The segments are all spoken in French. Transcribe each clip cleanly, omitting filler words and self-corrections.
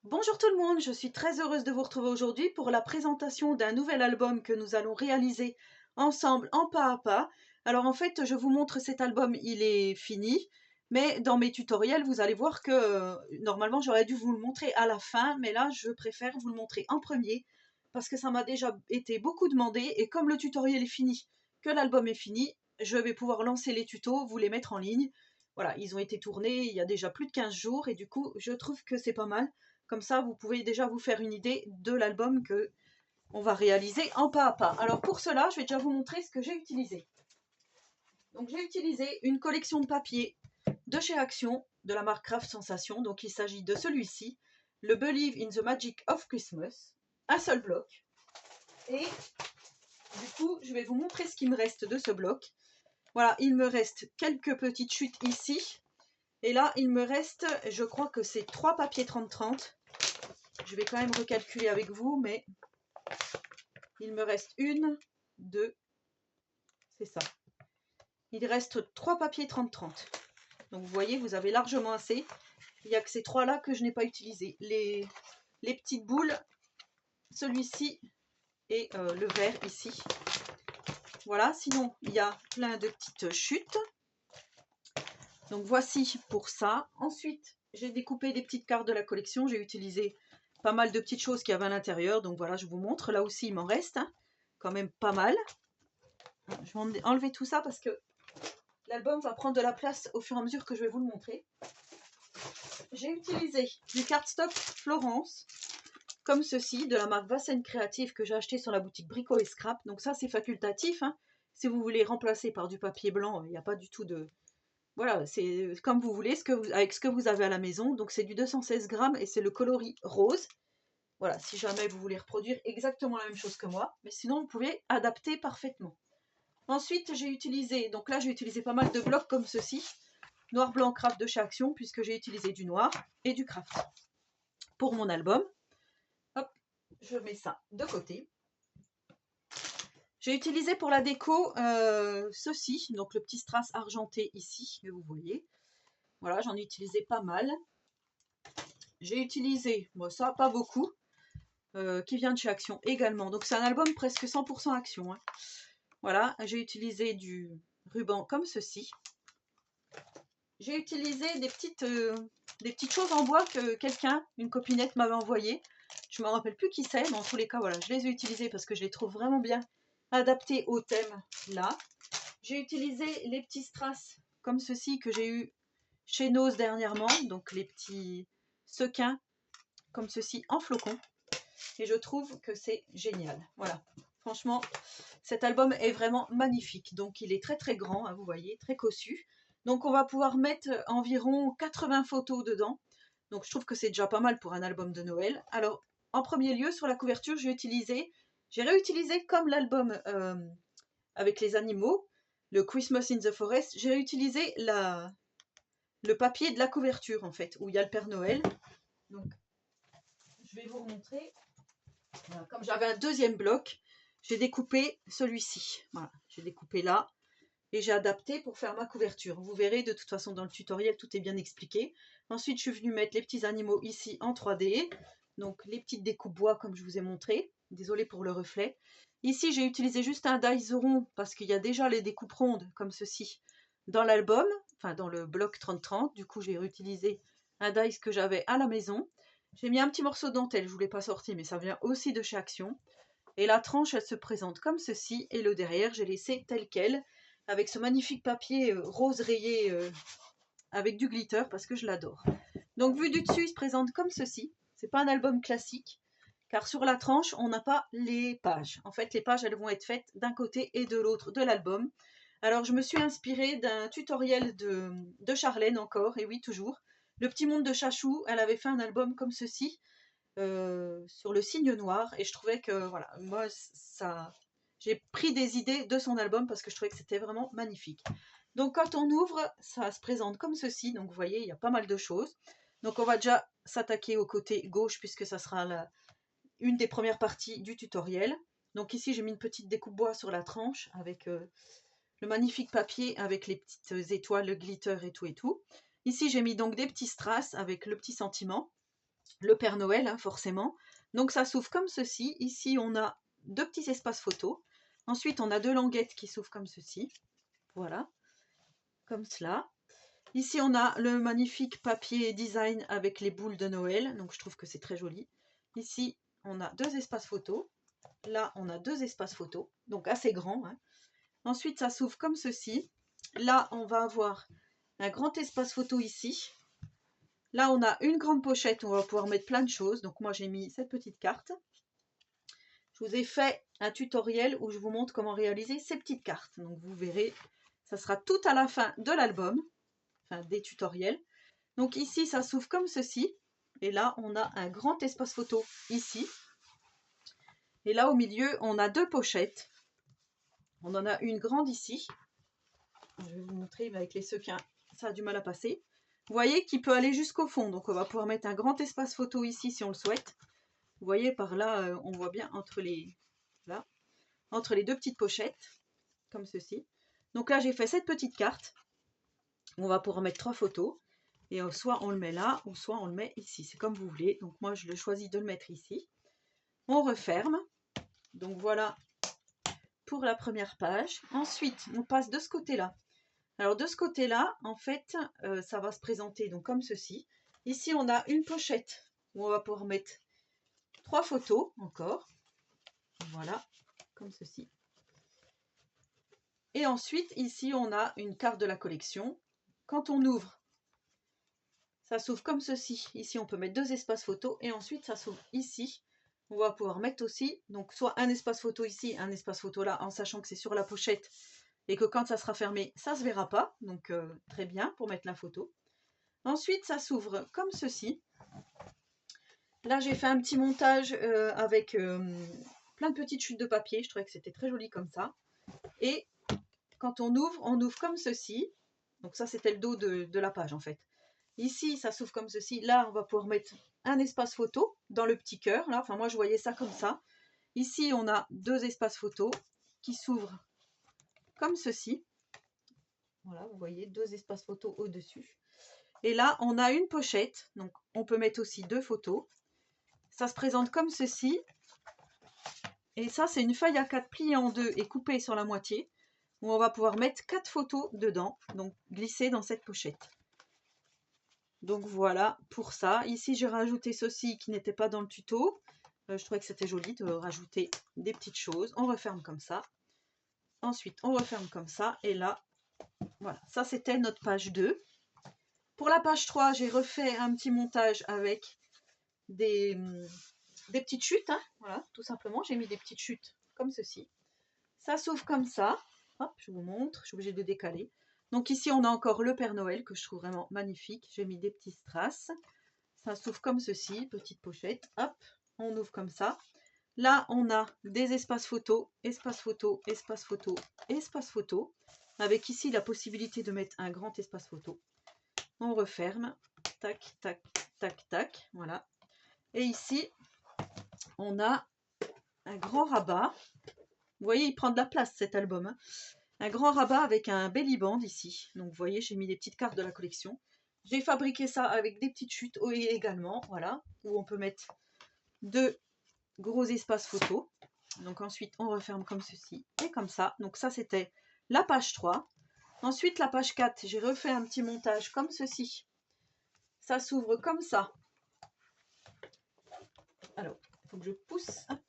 Bonjour tout le monde, je suis très heureuse de vous retrouver aujourd'hui pour la présentation d'un nouvel album que nous allons réaliser ensemble en pas à pas. Alors en fait, je vous montre cet album, il est fini, mais dans mes tutoriels, vous allez voir que normalement j'aurais dû vous le montrer à la fin, mais là je préfère vous le montrer en premier parce que ça m'a déjà été beaucoup demandé et comme le tutoriel est fini, que l'album est fini, je vais pouvoir lancer les tutos, vous les mettre en ligne. Voilà, ils ont été tournés il y a déjà plus de 15 jours et du coup, je trouve que c'est pas mal. Comme ça, vous pouvez déjà vous faire une idée de l'album que on va réaliser en pas à pas. Alors pour cela, je vais déjà vous montrer ce que j'ai utilisé. Donc j'ai utilisé une collection de papier de chez Action, de la marque Craft Sensation. Donc il s'agit de celui-ci, le Believe in the Magic of Christmas, un seul bloc. Et du coup, je vais vous montrer ce qui me reste de ce bloc. Voilà, il me reste quelques petites chutes ici. Et là, il me reste, je crois que c'est 3 papiers 30-30. Je vais quand même recalculer avec vous, mais il me reste une, deux, c'est ça. Il reste 3 papiers 30-30. Donc vous voyez, vous avez largement assez. Il n'y a que ces 3-là que je n'ai pas utilisés. Les petites boules, celui-ci et le vert ici. Voilà, sinon il y a plein de petites chutes. Donc voici pour ça. Ensuite, j'ai découpé des petites cartes de la collection. J'ai utilisé pas mal de petites choses qu'il y avait à l'intérieur. Donc voilà, je vous montre. Là aussi, il m'en reste quand même pas mal. Je vais enlever tout ça parce que l'album va prendre de la place au fur et à mesure que je vais vous le montrer. J'ai utilisé du cardstock Florence, comme ceci, de la marque Vassen Creative que j'ai acheté sur la boutique Brico et Scrap. Donc ça, c'est facultatif. Si vous voulez remplacer par du papier blanc, il n'y a pas du tout de... Voilà, c'est comme vous voulez, avec ce que vous avez à la maison. Donc c'est du 216 grammes et c'est le coloris rose. Voilà, si jamais vous voulez reproduire exactement la même chose que moi. Mais sinon, vous pouvez adapter parfaitement. Ensuite, j'ai utilisé, donc là, j'ai utilisé pas mal de blocs comme ceci. Noir, blanc, craft de chez Action, puisque j'ai utilisé du noir et du craft pour mon album. Hop, je mets ça de côté. J'ai utilisé pour la déco ceci, donc le petit strass argenté ici, que vous voyez. Voilà, j'en ai utilisé pas mal. J'ai utilisé, bon ça, pas beaucoup, qui vient de chez Action également. Donc c'est un album presque 100% Action. Voilà, j'ai utilisé du ruban comme ceci. J'ai utilisé des petites choses en bois que quelqu'un, une copinette m'avait envoyé. Je ne me rappelle plus qui c'est, mais en tous les cas, voilà, je les ai utilisées parce que je les trouve vraiment bien adaptés au thème là. J'ai utilisé les petits strass comme ceci que j'ai eu chez Nose dernièrement, donc les petits sequins comme ceci en flocons. Et je trouve que c'est génial. Voilà, franchement, cet album est vraiment magnifique. Donc il est très très grand, vous voyez, très cossu. Donc on va pouvoir mettre environ 80 photos dedans. Donc je trouve que c'est déjà pas mal pour un album de Noël. Alors en premier lieu, sur la couverture, j'ai réutilisé comme l'album avec les animaux, le Christmas in the Forest, j'ai réutilisé le papier de la couverture en fait, où il y a le Père Noël. Donc je vais vous remontrer. Voilà, comme j'avais un deuxième bloc, j'ai découpé celui-ci. Voilà, j'ai découpé là et j'ai adapté pour faire ma couverture. Vous verrez, de toute façon, dans le tutoriel, tout est bien expliqué. Ensuite, je suis venue mettre les petits animaux ici en 3D. Donc, les petites découpes bois, comme je vous ai montré. Désolée pour le reflet. Ici, j'ai utilisé juste un dies rond parce qu'il y a déjà les découpes rondes, comme ceci, dans l'album, enfin dans le bloc 30-30. Du coup, j'ai réutilisé un dies que j'avais à la maison. J'ai mis un petit morceau de dentelle, je ne vous l'ai pas sorti, mais ça vient aussi de chez Action. Et la tranche, elle se présente comme ceci. Et le derrière, j'ai laissé tel quel, avec ce magnifique papier rose rayé avec du glitter, parce que je l'adore. Donc, vu du dessus, il se présente comme ceci. C'est pas un album classique, car sur la tranche, on n'a pas les pages. En fait, les pages, elles vont être faites d'un côté et de l'autre de l'album. Alors, je me suis inspirée d'un tutoriel de Charlène encore, et oui, toujours. Le petit monde de Chachou, elle avait fait un album comme ceci, sur le cygne noir, et je trouvais que, voilà, moi, ça... J'ai pris des idées de son album parce que je trouvais que c'était vraiment magnifique. Donc quand on ouvre, ça se présente comme ceci. Donc vous voyez, il y a pas mal de choses. Donc on va déjà s'attaquer au côté gauche puisque ça sera une des premières parties du tutoriel. Donc ici, j'ai mis une petite découpe bois sur la tranche avec le magnifique papier avec les petites étoiles, le glitter et tout et tout. Ici, j'ai mis donc des petits strass avec le petit sentiment. le Père Noël, hein, forcément. Donc ça s'ouvre comme ceci. Ici, on a deux petits espaces photos. Ensuite, on a deux languettes qui s'ouvrent comme ceci. Voilà, comme cela. Ici, on a le magnifique papier design avec les boules de Noël. Donc, je trouve que c'est très joli. Ici, on a deux espaces photos. Là, on a deux espaces photos, donc assez grands, hein. Ensuite, ça s'ouvre comme ceci. Là, on va avoir un grand espace photo ici. Là, on a une grande pochette où on va pouvoir mettre plein de choses. Donc, moi, j'ai mis cette petite carte. Je vous ai fait un tutoriel où je vous montre comment réaliser ces petites cartes. Donc, vous verrez, ça sera tout à la fin de l'album, enfin des tutoriels. Donc, ici, ça s'ouvre comme ceci. Et là, on a un grand espace photo ici. Et là, au milieu, on a deux pochettes. On en a une grande ici. Je vais vous montrer, mais avec les sequins, ça a du mal à passer. Vous voyez qu'il peut aller jusqu'au fond. Donc, on va pouvoir mettre un grand espace photo ici si on le souhaite. Vous voyez, par là, on voit bien entre les deux petites pochettes, comme ceci. Donc là, j'ai fait cette petite carte. On va pouvoir mettre 3 photos. Et soit on le met là, ou soit on le met ici. C'est comme vous voulez. Donc, moi, je le choisis de le mettre ici. On referme. Donc, voilà pour la première page. Ensuite, on passe de ce côté-là. Alors, de ce côté-là, en fait, ça va se présenter donc comme ceci. Ici, on a une pochette où on va pouvoir mettre 3 photos encore. Voilà, comme ceci. Et ensuite, ici, on a une carte de la collection. Quand on ouvre, ça s'ouvre comme ceci. Ici, on peut mettre 2 espaces photos. Et ensuite, ça s'ouvre ici. On va pouvoir mettre aussi, donc soit un espace photo ici, un espace photo là, en sachant que c'est sur la pochette. Et que quand ça sera fermé, ça ne se verra pas. Donc, très bien pour mettre la photo. Ensuite, ça s'ouvre comme ceci. Là, j'ai fait un petit montage avec plein de petites chutes de papier. Je trouvais que c'était très joli comme ça. Et quand on ouvre comme ceci. Donc ça, c'était le dos de la page en fait. Ici, ça s'ouvre comme ceci. Là, on va pouvoir mettre un espace photo dans le petit cœur. Là, enfin moi, je voyais ça comme ça. Ici, on a 2 espaces photos qui s'ouvrent comme ceci. Voilà, vous voyez, 2 espaces photos au-dessus. Et là, on a une pochette. Donc, on peut mettre aussi 2 photos. Ça se présente comme ceci. Et ça, c'est une feuille A4 pliée en 2 et coupée sur la moitié, où on va pouvoir mettre 4 photos dedans, donc glisser dans cette pochette. Donc voilà pour ça. Ici, j'ai rajouté ceci qui n'était pas dans le tuto. Je trouvais que c'était joli de rajouter des petites choses. On referme comme ça. Ensuite, on referme comme ça. Et là, voilà, ça c'était notre page 2. Pour la page 3, j'ai refait un petit montage avec des petites chutes. Hein, voilà, tout simplement. J'ai mis des petites chutes comme ceci. Ça s'ouvre comme ça. Hop, je vous montre. Je suis obligée de décaler. Donc ici, on a encore le Père Noël que je trouve vraiment magnifique. J'ai mis des petits strass. Ça s'ouvre comme ceci, petite pochette. Hop, on ouvre comme ça. Là, on a des espaces photos, espace photo, espace photo, espace photo. Avec ici la possibilité de mettre un grand espace photo. On referme. Tac, tac, tac, tac. Voilà. Et ici, on a un grand rabat. Vous voyez, il prend de la place cet album. Hein. Un grand rabat avec un belly band ici. Donc vous voyez, j'ai mis des petites cartes de la collection. J'ai fabriqué ça avec des petites chutes également, voilà, où on peut mettre 2 gros espaces photos. Donc ensuite, on referme comme ceci et comme ça. Donc ça, c'était la page 3. Ensuite, la page 4, j'ai refait un petit montage comme ceci. Ça s'ouvre comme ça. Alors, il faut que je pousse. Hop.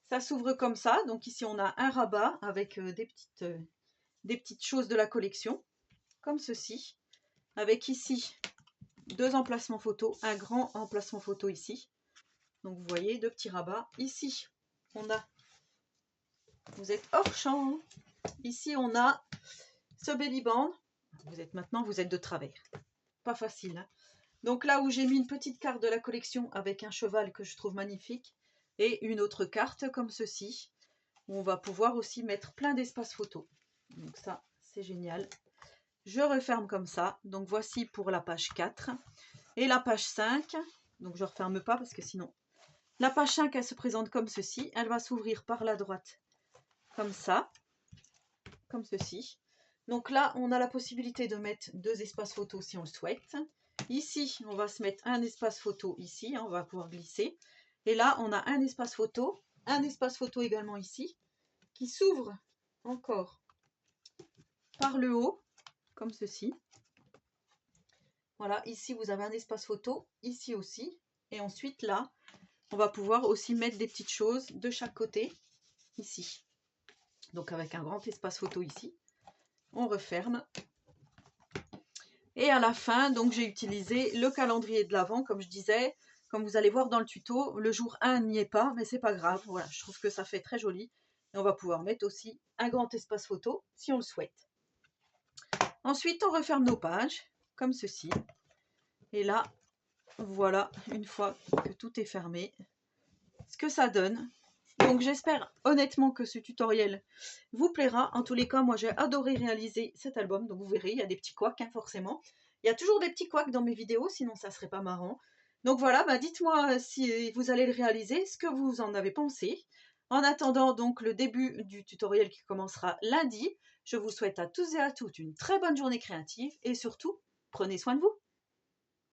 Ça s'ouvre comme ça. Donc ici, on a un rabat avec des petites choses de la collection, comme ceci. Avec ici 2 emplacements photos, un grand emplacement photo ici. Donc vous voyez, 2 petits rabats. Ici, on a, vous êtes hors champ. Ici, on a ce belly band. Vous êtes de travers. Pas facile. Hein. Donc là où j'ai mis une petite carte de la collection avec un cheval que je trouve magnifique. Et une autre carte comme ceci. Où on va pouvoir aussi mettre plein d'espaces photos. Donc ça, c'est génial. Je referme comme ça. Donc voici pour la page 4. Et la page 5. Donc je ne referme pas parce que sinon... La page 5, elle se présente comme ceci. Elle va s'ouvrir par la droite comme ça. Comme ceci. Donc là, on a la possibilité de mettre 2 espaces photos si on le souhaite. Ici, on va se mettre un espace photo ici, hein, on va pouvoir glisser. Et là, on a un espace photo également ici, qui s'ouvre encore par le haut, comme ceci. Voilà, ici, vous avez un espace photo, ici aussi. Et ensuite, là, on va pouvoir aussi mettre des petites choses de chaque côté, ici. Donc, avec un grand espace photo ici. On referme. Et à la fin, donc j'ai utilisé le calendrier de l'Avent, comme je disais. Comme vous allez voir dans le tuto, le jour 1 n'y est pas, mais c'est pas grave. Voilà, je trouve que ça fait très joli. Et on va pouvoir mettre aussi un grand espace photo, si on le souhaite. Ensuite, on referme nos pages, comme ceci. Et là, voilà, une fois que tout est fermé, ce que ça donne. Donc j'espère honnêtement que ce tutoriel vous plaira. En tous les cas, moi j'ai adoré réaliser cet album. Donc vous verrez, il y a des petits couacs, hein, forcément. Il y a toujours des petits couacs dans mes vidéos, sinon ça serait pas marrant. Donc voilà, bah dites-moi si vous allez le réaliser, ce que vous en avez pensé. En attendant donc le début du tutoriel qui commencera lundi, je vous souhaite à tous et à toutes une très bonne journée créative et surtout, prenez soin de vous.